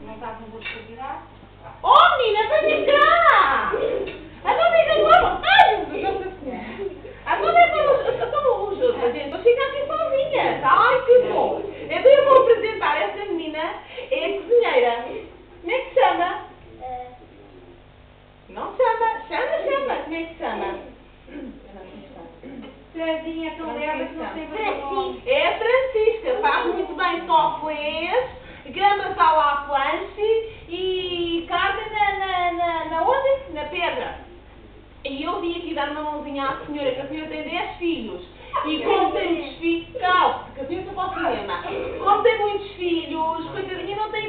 Não está com gosto de virar? Oh, menina, vem cá! Agora diga logo! Ai, meu Deus, Nossa Senhora! Agora estamos juntas, gente. Eu fico aqui sozinha. Ai, que bom! Então eu vou apresentar esta menina. É a cozinheira. Como é que se chama? Não chama. Chama. Como é que se chama? Cezinha tão leve que não sei fazer. É a Francisca. Faz muito bem soflés, gambas à la planche e carne na onde? Na pedra. E eu vim aqui dar uma mãozinha à senhora, que a senhora tem 10 filhos. E como tem muitos filhos, calma, porque a senhora só para o cinema. Como tem muitos filhos, coitadinha, não tem